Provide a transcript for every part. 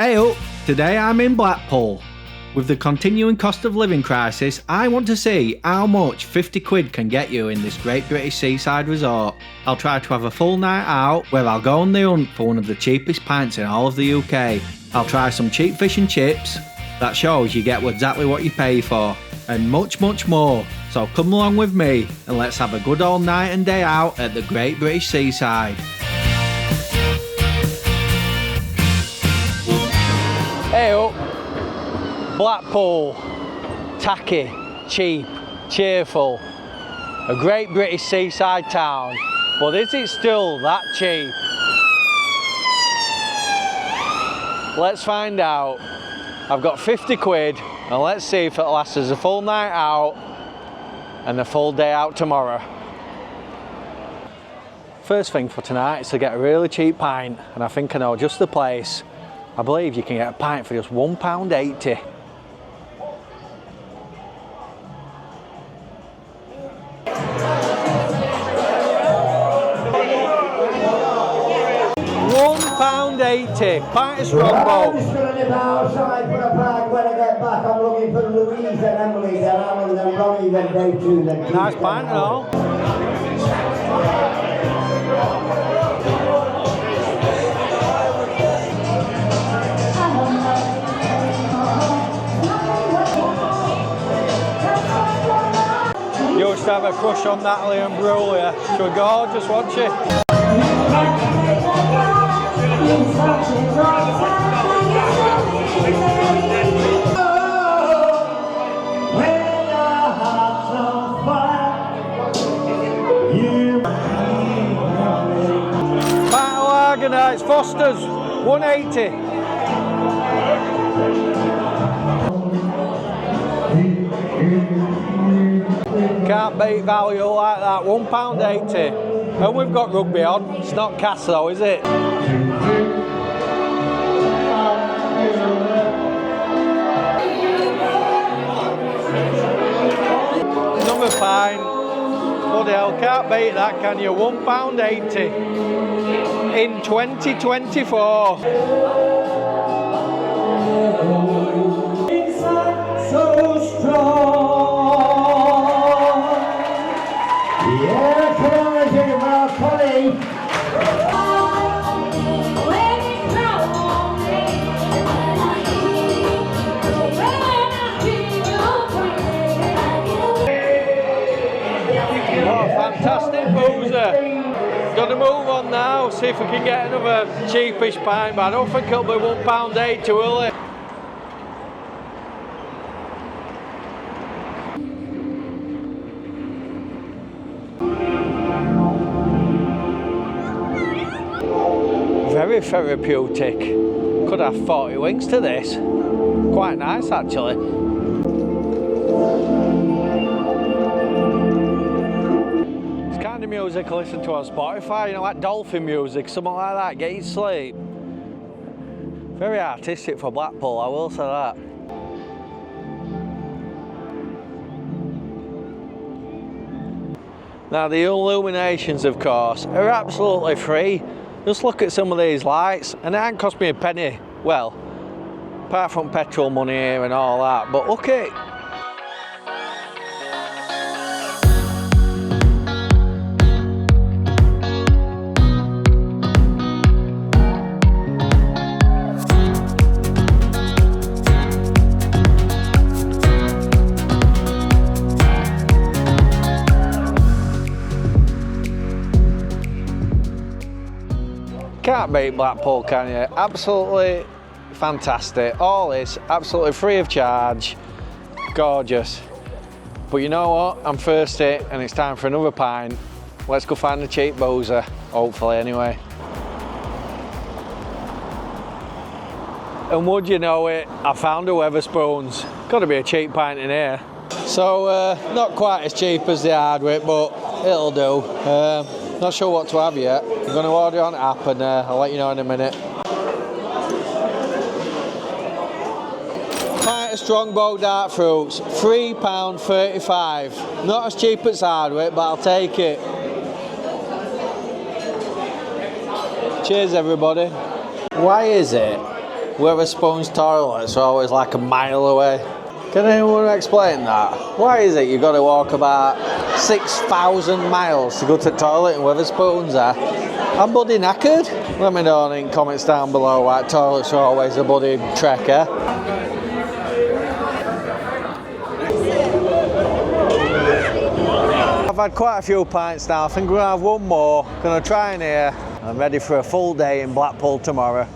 Hey up, today I'm in Blackpool. With the continuing cost of living crisis, I want to see how much 50 quid can get you in this great British seaside resort. I'll try to have a full night out where I'll go on the hunt for one of the cheapest pints in all of the UK. I'll try some cheap fish and chips, that shows you get exactly what you pay for, and much more. So come along with me and let's have a good old night and day out at the great British seaside. Hey up, Blackpool, tacky, cheap, cheerful, a great British seaside town, but is it still that cheap? Let's find out. I've got 50 quid and let's see if it lasts us a full night out and a full day out tomorrow. First thing for tonight is to get a really cheap pint, and I think I know just the place. I believe you can get a pint for just £1.80. £1.80, pint of Strongbow. I'm just going to nip outside for a bag. When I get back, I'm looking for Louise and Emily, then Alan, then Ronnie, then Dave too, then Keith. Nice pint and all. You used to have a crush on Natalie and Brulia. She was gorgeous, wasn't she? It's Foster's, £1.80. Can't beat value like that, £1.80. And we've got rugby on. It's not cast though, is it? Another pint. Bloody hell, can't beat that, can you? £1.80 in 2024. Inside so strong. Yeah, come on, let's hear it for Connie. Fantastic boozer. Got to move on now, see if we can get another cheapish pint, but I don't think it'll be £1.80, will it? Very therapeutic. Could have 40 winks to this. Quite nice actually. Music I listen to on Spotify, you know, like dolphin music, something like that, get you sleep. Very artistic for Blackpool, I will say that. Now the illuminations, of course, are absolutely free. Just look at some of these lights, and it hasn't cost me a penny. Well, apart from petrol money here and all that, but look at it. Can't beat Blackpool, can you? Absolutely fantastic. All this absolutely free of charge. Gorgeous. But you know what? I'm thirsty and it's time for another pint. Let's go find a cheap boozer, hopefully anyway. And would you know it, I found a Wetherspoons. Got to be a cheap pint in here. So not quite as cheap as the Hardwick, but it'll do. Not sure what to have yet. I'm going to order on app and I'll let you know in a minute. Pint of Strongbow dark fruits, £3.35. Not as cheap as Hardwick, but I'll take it. Cheers everybody. Why is it Wetherspoon's toilets are always like a mile away. Can anyone explain that? Why is it you got to walk about 6,000 miles to go to the toilet in Wetherspoon's? I'm bloody knackered. Let me know in comments down below why toilets are always a bloody trek, eh? I've had quite a few pints now. I think we're going to have one more. Going to try in here. I'm ready for a full day in Blackpool tomorrow.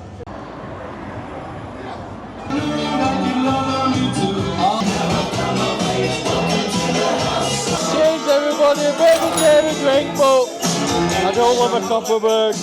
Cheers everybody, a bit of a dairy drink, but I don't love a Copperberg.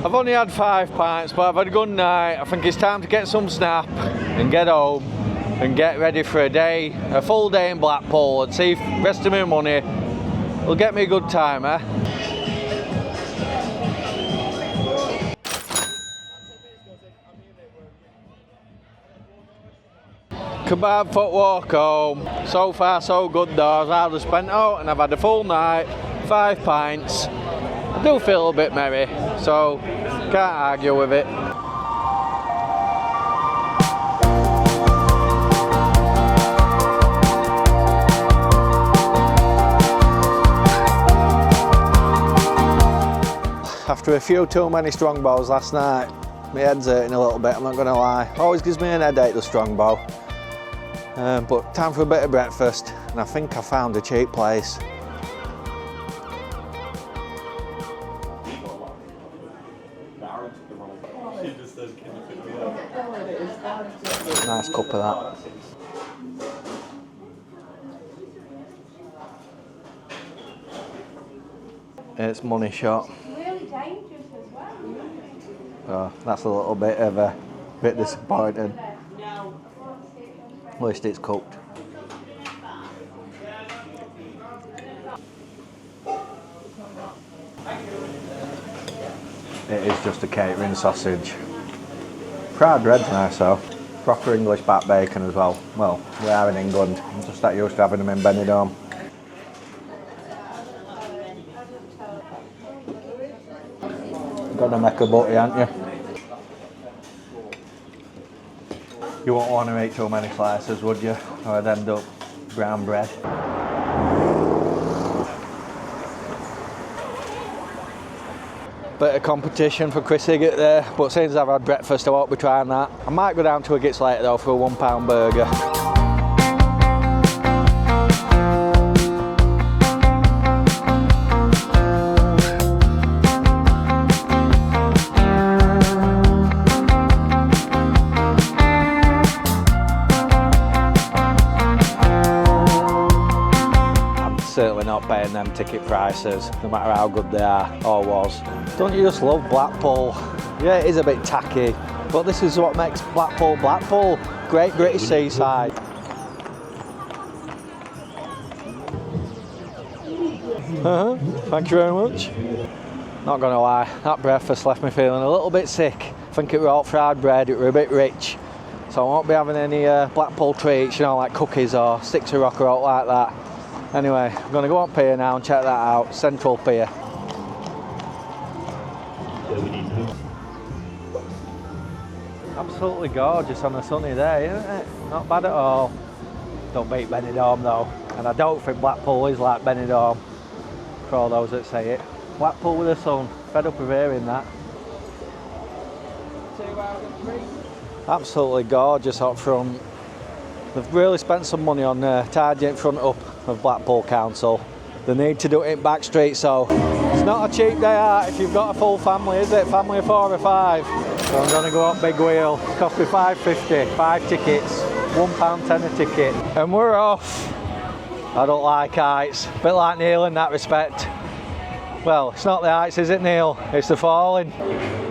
I've only had 5 pints, but I've had a good night. I think it's time to get some snap and get home and get ready for a full day in Blackpool, and see if the rest of my money will get me a good time, eh? Kebab foot walk home. So far so good though. I've just spent out and I've had a full night, 5 pints. I do feel a bit merry, so can't argue with it. After a few too many strongbows last night, my head's hurting a little bit, I'm not going to lie. Always gives me an headache, the strongbow. But time for a bit of breakfast, and I think I found a cheap place. Nice cup of that. It's money shot. Really dangerous as well. So that's a little bit of a bit disappointing. At least it's cooked. It is just a catering sausage. Fried bread's nice though. Proper English back bacon as well. Well, we are in England. I'm just that used to having them in Benidorm. Gonna make a butty, aren't you? You won't want to eat too many slices, would you? Or I'd end up brown bread. Bit of competition for Chris Higgett there, but since I've had breakfast I won't be trying that. I might go down to Higgett's later though for a £1 burger. Certainly not paying them ticket prices, no matter how good they are or was. Don't you just love Blackpool? Yeah, it is a bit tacky, but this is what makes Blackpool Blackpool. Great British seaside. Thank you very much. Not gonna lie, that breakfast left me feeling a little bit sick. I think it was all fried bread, it were a bit rich. So I won't be having any Blackpool treats, you know, like cookies or sticks of rock or out like that. Anyway, I'm going to go on pier now and check that out, Central Pier. Absolutely gorgeous on a sunny day, isn't it? Not bad at all. Don't beat Benidorm though, and I don't think Blackpool is like Benidorm, for all those that say it. Blackpool with the sun, fed up of hearing that. 2 out of 3. Absolutely gorgeous up front. They've really spent some money on tidying front up of Blackpool Council. They need to do it in back street, so it's not a cheap day out if you've got a full family, is it? Family of 4 or 5. So I'm going to go up Big Wheel. It cost me £5.50, 5 tickets, £1.10 a ticket. And we're off. I don't like heights, a bit like Neil in that respect. Well, it's not the heights, is it, Neil? It's the falling.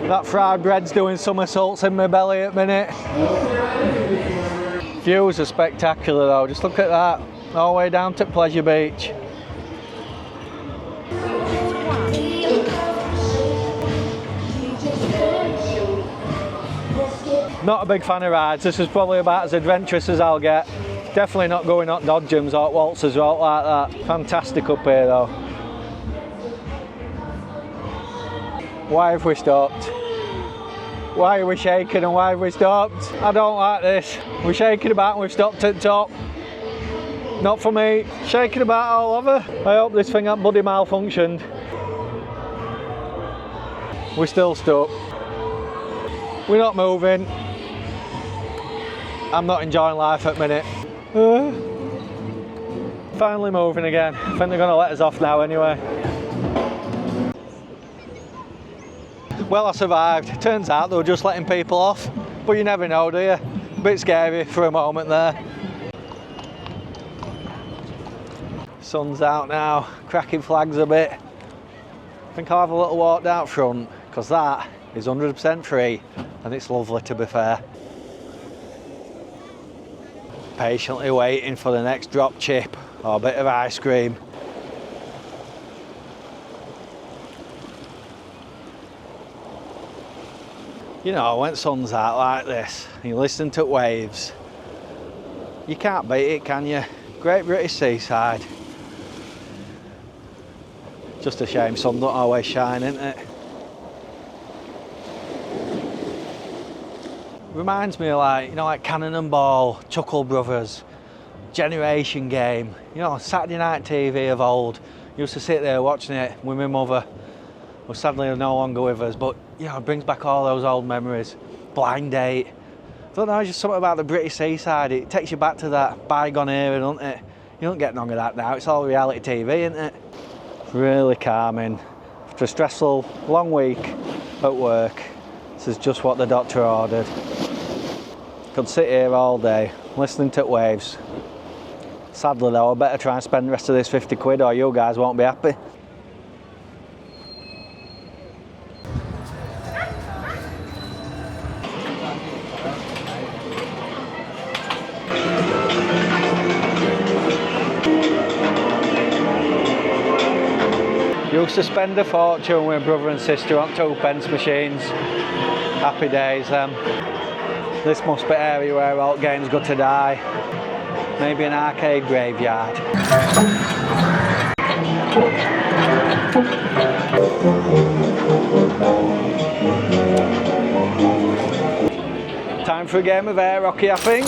That fried bread's doing somersaults in my belly at the minute. Views are spectacular though, just look at that, all the way down to Pleasure Beach. Not a big fan of rides. This is probably about as adventurous as I'll get. Definitely not going up dodgems or waltzers or out like that. Fantastic up here though. Why have we stopped? Why are we shaking and why have we stopped? I don't like this. We're shaking about and we've stopped at the top. Not for me. Shaking about all over. I hope this thing ain't bloody malfunctioned. We're still stuck. We're not moving. I'm not enjoying life at the minute. Finally moving again. I think they're going to let us off now anyway. Well, I survived. Turns out they were just letting people off. But you never know, do you? A bit scary for a moment there. Sun's out now, cracking flags a bit. I think I'll have a little walk down front because that is 100% free and it's lovely to be fair. Patiently waiting for the next drop chip or a bit of ice cream. You know, when sun's out like this and you listen to waves, you can't beat it, can you? Great British Seaside. Just a shame sun don't always shine, isn't it? Reminds me of like Cannonball, Chuckle Brothers, Generation Game. You know, Saturday night TV of old. Used to sit there watching it with my mother, who sadly no longer with us, but you know, it brings back all those old memories. Blind Date. I don't know, just something about the British Seaside. It takes you back to that bygone era, doesn't it? You don't get none of that now. It's all reality TV, isn't it? Really calming. After a stressful, long week at work, this is just what the doctor ordered. Could sit here all day, listening to waves. Sadly though, I better try and spend the rest of this 50 quid or you guys won't be happy. Used to spend a fortune with brother and sister on 2p machines. Happy days them. This must be area where all games go to die. Maybe an arcade graveyard. Time for a game of air hockey, I think.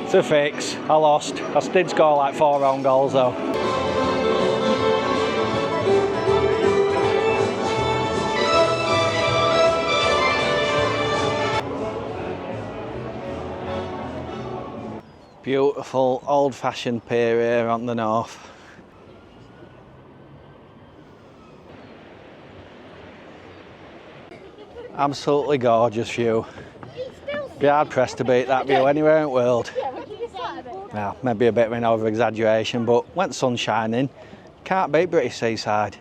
It's a fix. I lost. I did score like 4 own goals though. Beautiful old-fashioned pier here on the north. Absolutely gorgeous view. Be hard pressed to beat that view anywhere in the world. Now, maybe a bit of an over-exaggeration, but when the sun's shining, can't beat British Seaside.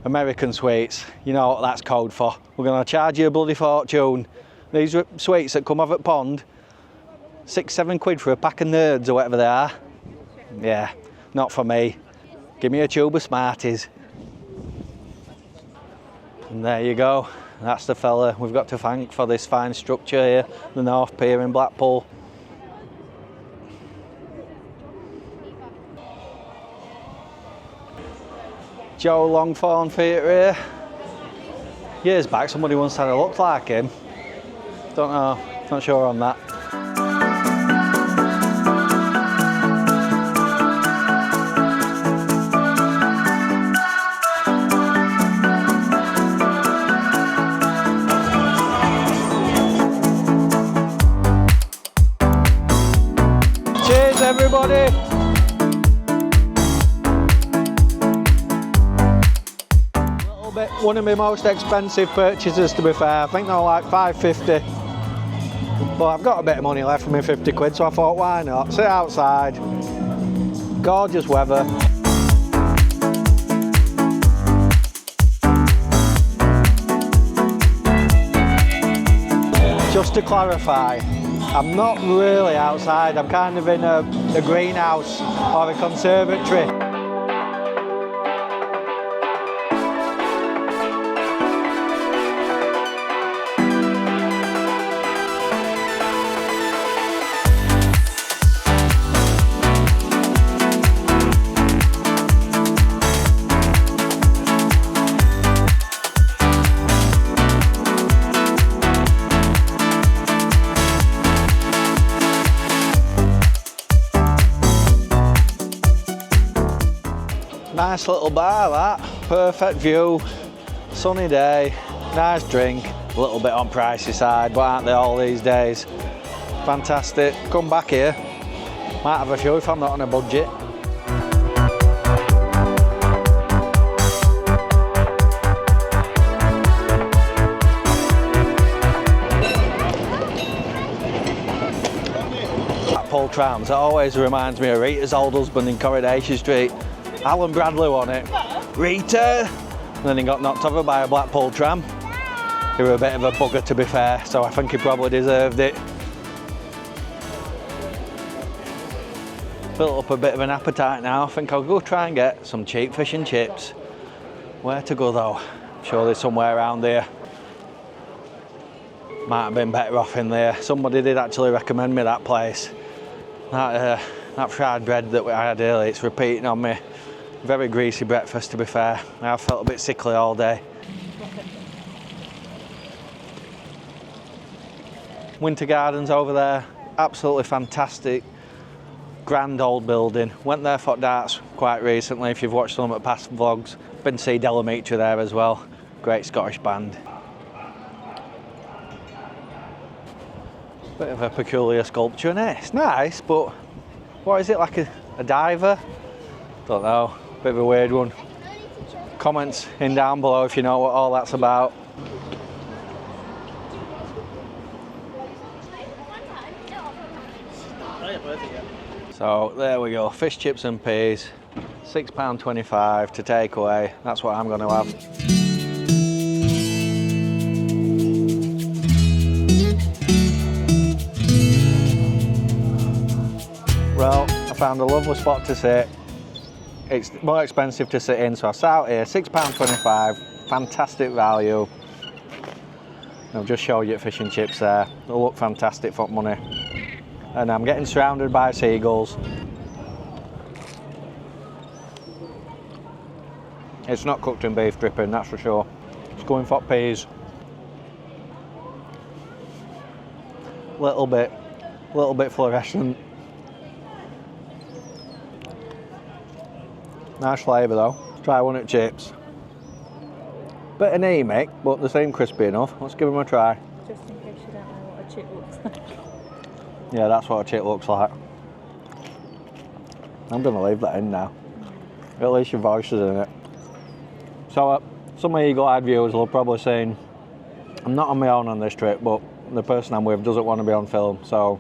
American sweets, you know what that's code for. We're going to charge you a bloody fortune. These sweets that come off at Pond, 6-7 quid for a pack of nerds or whatever they are. Yeah, not for me. Give me a tube of Smarties. And there you go. That's the fella we've got to thank for this fine structure here, the North Pier in Blackpool. Joe Longthorne Theatre here. Years back somebody once said I looked like him. Don't know, not sure on that. Cheers everybody! One of my most expensive purchases to be fair. I think they're like $5.50. But I've got a bit of money left for me 50 quid, so I thought why not? Sit outside. Gorgeous weather. Just to clarify, I'm not really outside. I'm kind of in a greenhouse or a conservatory. Nice little bar that, perfect view, sunny day, nice drink, a little bit on pricey side, but aren't they all these days? Fantastic, come back here, might have a few if I'm not on a budget. Blackpool trams, it always reminds me of Rita's old husband in Coronation Street. Alan Bradley won it. Rita! And then he got knocked over by a Blackpool tram. He was a bit of a bugger, to be fair, so I think he probably deserved it. Built up a bit of an appetite now. I think I'll go try and get some cheap fish and chips. Where to go though? I'm sure there's somewhere around here. Might have been better off in there. Somebody did actually recommend me that place. That fried bread that I had earlier, it's repeating on me. Very greasy breakfast, to be fair. I felt a bit sickly all day. Winter Gardens over there, absolutely fantastic. Grand old building. Went there for darts quite recently, if you've watched some of past vlogs. Been to see Delamitri there as well. Great Scottish band. Bit of a peculiar sculpture in it. It's nice, but what is it, like a diver? Don't know. Bit of a weird one. Comments in down below if you know what all that's about. So there we go, fish, chips and peas, £6.25 to take away. That's what I'm going to have. Well, I found a lovely spot to sit. It's more expensive to sit in, so I sat out here, £6.25, fantastic value. I'll just show you fish and chips there. They look fantastic for money. And I'm getting surrounded by seagulls. It's not cooked in beef dripping, that's for sure. It's going for peas. Little bit fluorescent. Nice flavour though. Try one at chips. Bit anemic, but they seem crispy enough. Let's give them a try. Just in case you don't know what a chip looks like. Yeah, that's what a chip looks like. I'm going to leave that in now. At least your voice is in it. So some of eagle-eyed viewers will probably saying, I'm not on my own on this trip, but the person I'm with doesn't want to be on film, so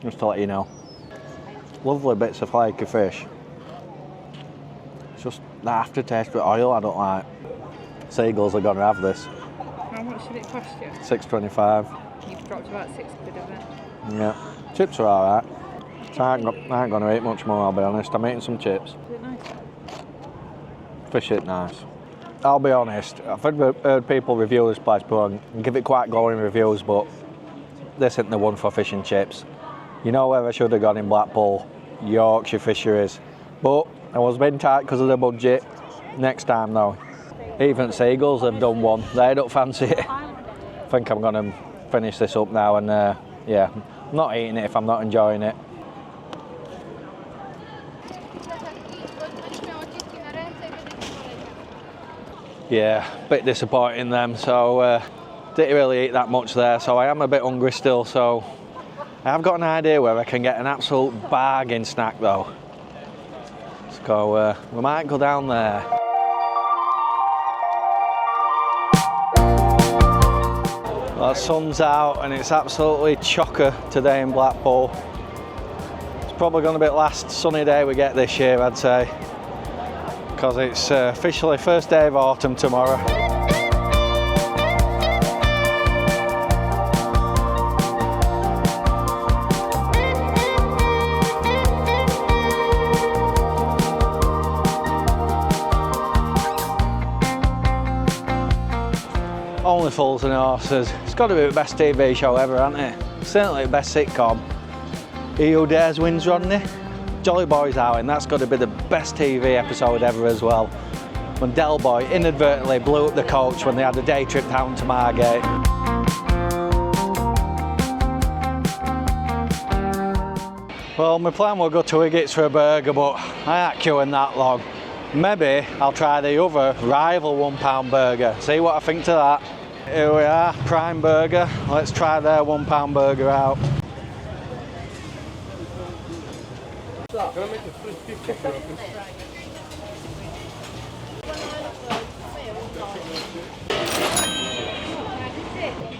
just to let you know. Lovely bits of flaky fish. It's just the aftertaste with oil I don't like. Seagulls are going to have this. How much did it cost you? £6.25. You've dropped about £6 of it. Yeah. Chips are alright. So I ain't going to eat much more, I'll be honest. I'm eating some chips. Is it nice? Fish it nice. I'll be honest, I've heard people review this place before and give it quite glowing reviews, but this isn't the one for fish and chips. You know where I should have gone in Blackpool? Yorkshire Fisheries. But I was being tight because of the budget. Next time though. Even Seagulls have done one. They don't fancy it. I think I'm going to finish this up now and yeah, I'm not eating it if I'm not enjoying it. Yeah, a bit disappointing them, so didn't really eat that much there, so I am a bit hungry still, so I have got an idea where I can get an absolute bargain snack though. So we might go down there. Well, the sun's out and it's absolutely chocker today in Blackpool. It's probably going to be the last sunny day we get this year, I'd say, because it's officially first day of autumn tomorrow. Only Fools and Horses. It's got to be the best TV show ever, hasn't it? Certainly the best sitcom. He Who Dares wins, Rodney. Jolly Boys Outing, that's got to be the best TV episode ever as well. When Del Boy inadvertently blew up the coach when they had a day trip down to Margate. Well, my plan was go to Higgett's for a burger, but I ain't queuing that long. Maybe I'll try the other rival £1 burger, see what I think to that. Here we are, Prime Burger. Let's try their £1 burger out.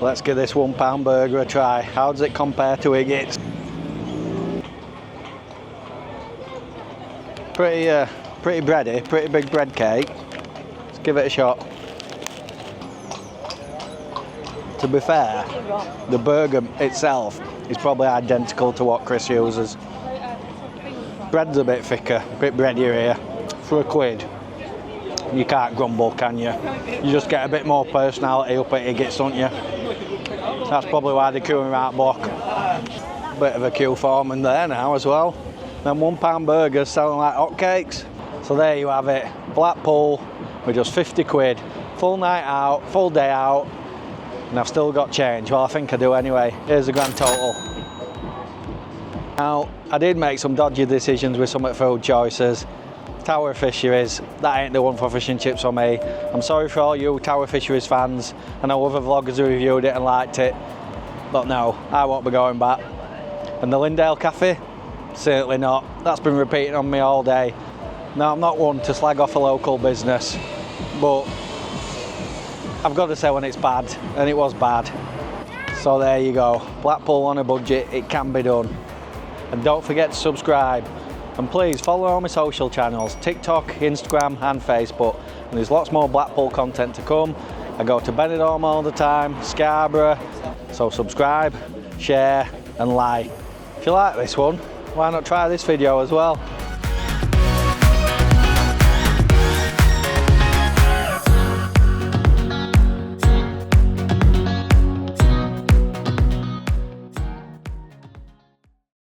Let's give this £1 burger a try. How does it compare to Higgitt's? Pretty bready, pretty big bread cake. Let's give it a shot. To be fair, the burger itself is probably identical to what Chris uses. Bread's a bit thicker, a bit breadier here. For £1, you can't grumble, can you? You just get a bit more personality up at Higgitt's, don't you? That's probably why they're queuing right block. Bit of a queue forming there now as well. Them £1 burgers selling like hotcakes. So there you have it, Blackpool with just £50, full night out, full day out, and I've still got change. Well, I think I do anyway. Here's the grand total. Now, I did make some dodgy decisions with some of the food choices. Tower Fisheries, that ain't the one for fish and chips for me. I'm sorry for all you Tower Fisheries fans. I know other vloggers who reviewed it and liked it, but no, I won't be going back. And the Lindale Cafe? Certainly not. That's been repeating on me all day. Now, I'm not one to slag off a local business, but I've got to say when it's bad, and it was bad. So there you go, Blackpool on a budget, it can be done. And don't forget to subscribe. And please follow all my social channels, TikTok, Instagram and Facebook. And there's lots more Blackpool content to come. I go to Benidorm all the time, Scarborough. So subscribe, share and like. If you like this one, why not try this video as well?